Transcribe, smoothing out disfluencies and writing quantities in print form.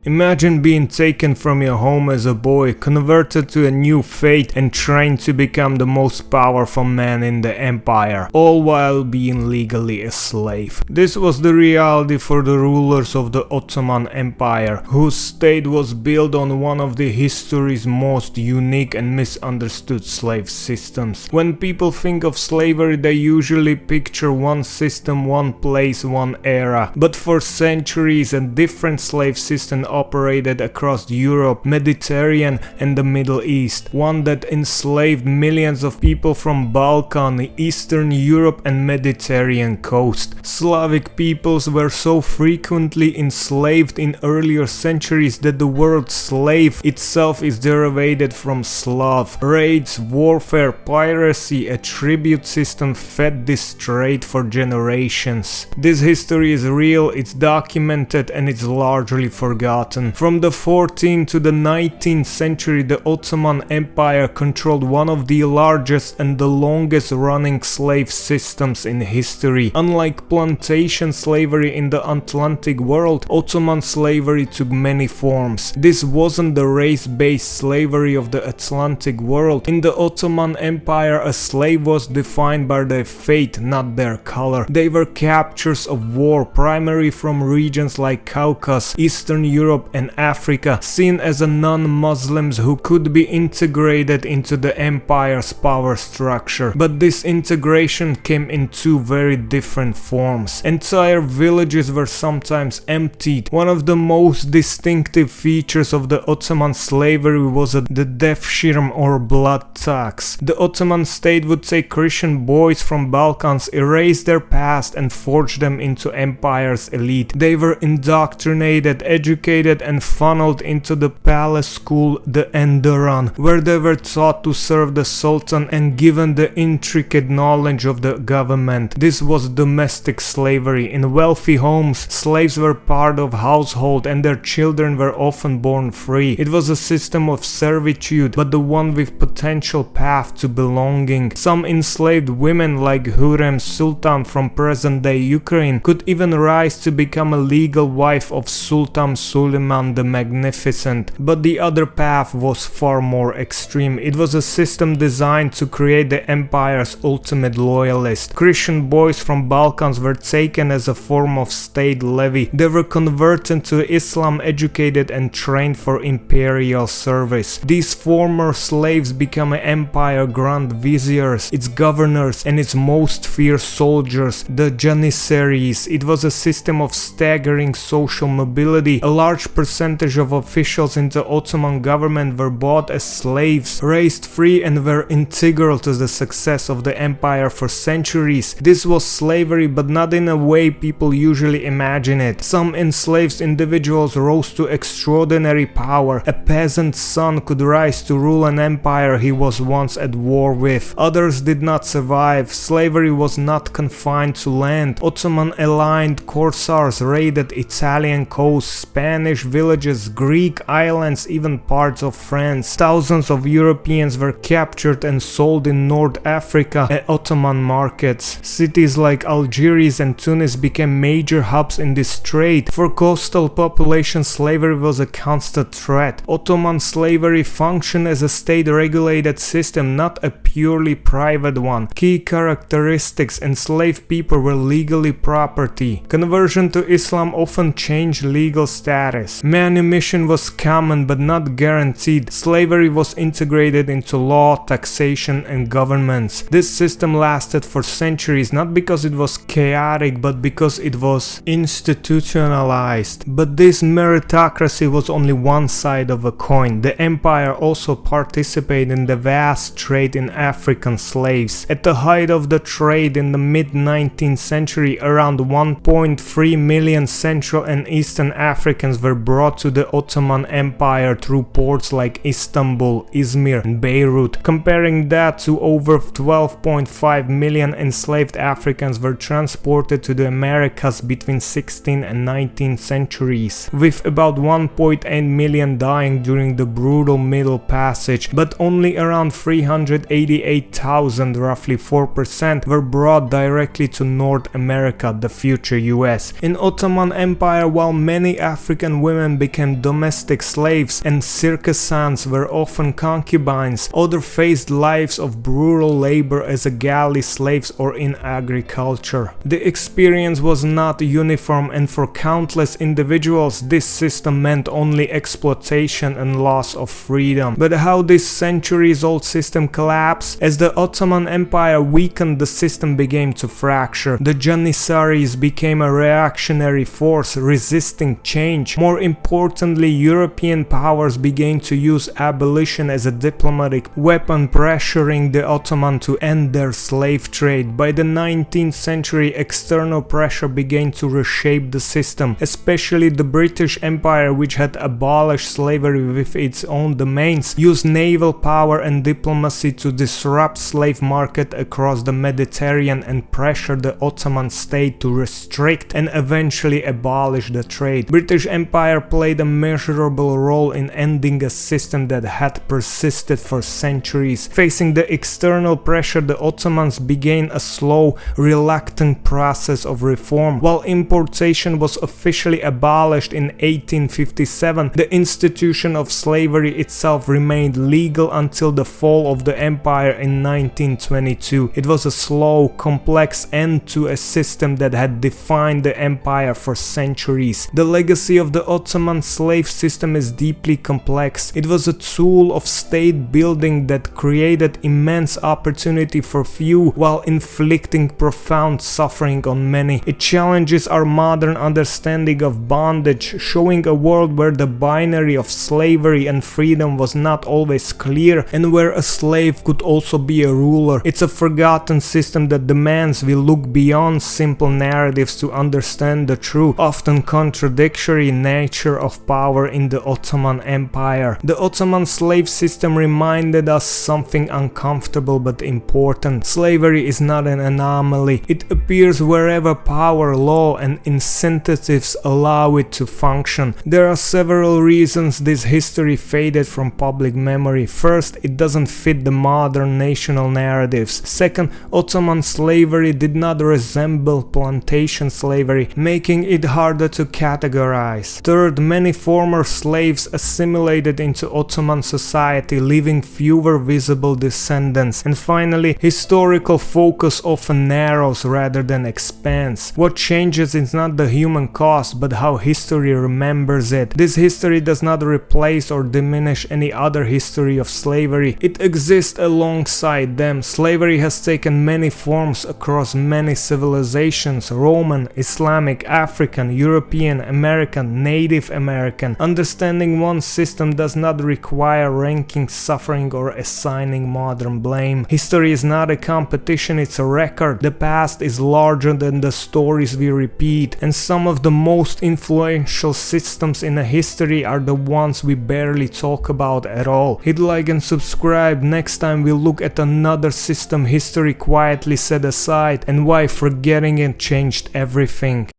Imagine being taken from your home as a boy, converted to a new fate and trained to become the most powerful man in the empire, all while being legally a slave. This was the reality for the rulers of the Ottoman Empire, whose state was built on one of the history's most unique and misunderstood slave systems. When people think of slavery, they usually picture one system, one place, one era. But for centuries, a different slave system operated across Europe, Mediterranean and the Middle East, one that enslaved millions of people from Balkan, Eastern Europe and Mediterranean coast. Slavic peoples were so frequently enslaved in earlier centuries that the word slave itself is derived from Slav. Raids, warfare, piracy, a tribute system fed this trade for generations. This history is real, it's documented and it's largely forgotten. From the 14th to the 19th century, the Ottoman Empire controlled one of the largest and the longest running slave systems in history. Unlike plantation slavery in the Atlantic world, Ottoman slavery took many forms. This wasn't the race-based slavery of the Atlantic world. In the Ottoman Empire, a slave was defined by their fate, not their color. They were captures of war, primarily from regions like Caucasus, Eastern Europe and Africa, seen as a non-Muslims who could be integrated into the empire's power structure. But this integration came in two very different forms. Entire villages were sometimes emptied. One of the most distinctive features of the Ottoman slavery was the devshirme or blood tax. The Ottoman state would take Christian boys from Balkans, erase their past and forge them into empire's elite. They were indoctrinated, educated and funneled into the palace school, the Enderan, where they were taught to serve the Sultan and given the intricate knowledge of the government. This was domestic slavery. In wealthy homes, slaves were part of household and their children were often born free. It was a system of servitude, but the one with potential path to belonging. Some enslaved women like Hürrem Sultan from present-day Ukraine could even rise to become a legal wife of Sultan Suleiman the Magnificent, but the other path was far more extreme. It was a system designed to create the empire's ultimate loyalist. Christian boys from Balkans were taken as a form of state levy. They were converted to Islam, educated and trained for imperial service. These former slaves became an empire grand viziers, its governors and its most fierce soldiers, the Janissaries. It was a system of staggering social mobility. A large percentage of officials in the Ottoman government were bought as slaves, raised free and were integral to the success of the empire for centuries. This was slavery, but not in a way people usually imagine it. Some enslaved individuals rose to extraordinary power. A peasant's son could rise to rule an empire he was once at war with. Others did not survive. Slavery was not confined to land. Ottoman-aligned corsairs raided Italian coast, Spanish villages, Greek islands, even parts of France. Thousands of Europeans were captured and sold in North Africa at Ottoman markets. Cities like Algiers and Tunis became major hubs in this trade. For coastal population, slavery was a constant threat. Ottoman slavery functioned as a state-regulated system, not a purely private one. Key characteristics: enslaved people were legally property. Conversion to Islam often changed legal status. Manumission was common but not guaranteed. Slavery was integrated into law, taxation and governments. This system lasted for centuries, not because it was chaotic but because it was institutionalized. But this meritocracy was only one side of a coin. The empire also participated in the vast trade in African slaves. At the height of the trade in the mid-19th century, around 1.3 million Central and Eastern Africans were brought to the Ottoman Empire through ports like Istanbul, Izmir and Beirut. Comparing that to over 12.5 million enslaved Africans were transported to the Americas between 16th and 19th centuries, with about 1.8 million dying during the brutal Middle Passage, but only around 388,000, roughly 4%, were brought directly to North America, the future US. In Ottoman Empire, while many African African women became domestic slaves and circassians were often concubines. Others faced lives of brutal labor as a galley slaves or in agriculture. The experience was not uniform, and for countless individuals this system meant only exploitation and loss of freedom. But how this centuries-old system collapsed? As the Ottoman Empire weakened, the system began to fracture. The Janissaries became a reactionary force resisting change. More importantly, European powers began to use abolition as a diplomatic weapon, pressuring the Ottoman to end their slave trade. By the 19th century, external pressure began to reshape the system, especially the British Empire, which had abolished slavery with its own domains, used naval power and diplomacy to disrupt slave market across the Mediterranean and pressure the Ottoman state to restrict and eventually abolish the trade. British Empire played a measurable role in ending a system that had persisted for centuries. Facing the external pressure, the Ottomans began a slow, reluctant process of reform. While importation was officially abolished in 1857, the institution of slavery itself remained legal until the fall of the empire in 1922. It was a slow, complex end to a system that had defined the empire for centuries. The legacy of the Ottoman slave system is deeply complex. It was a tool of state building that created immense opportunity for few while inflicting profound suffering on many. It challenges our modern understanding of bondage, showing a world where the binary of slavery and freedom was not always clear and where a slave could also be a ruler. It's a forgotten system that demands we look beyond simple narratives to understand the true, often contradictory nature of power in the Ottoman Empire. The Ottoman slave system reminded us something uncomfortable but important. Slavery is not an anomaly. It appears wherever power, law, and incentives allow it to function. There are several reasons this history faded from public memory. First, it doesn't fit the modern national narratives. Second, Ottoman slavery did not resemble plantation slavery, making it harder to categorize. Third, many former slaves assimilated into Ottoman society, leaving fewer visible descendants. And finally, historical focus often narrows rather than expands. What changes is not the human cost, but how history remembers it. This history does not replace or diminish any other history of slavery. It exists alongside them. Slavery has taken many forms across many civilizations: Roman, Islamic, African, European, American, Native American. Understanding one system does not require ranking suffering or assigning modern blame. History is not a competition, it's a record. The past is larger than the stories we repeat, and some of the most influential systems in a history are the ones we barely talk about at all. Hit like and subscribe. Next time we look at another system history quietly set aside and why forgetting it changed everything.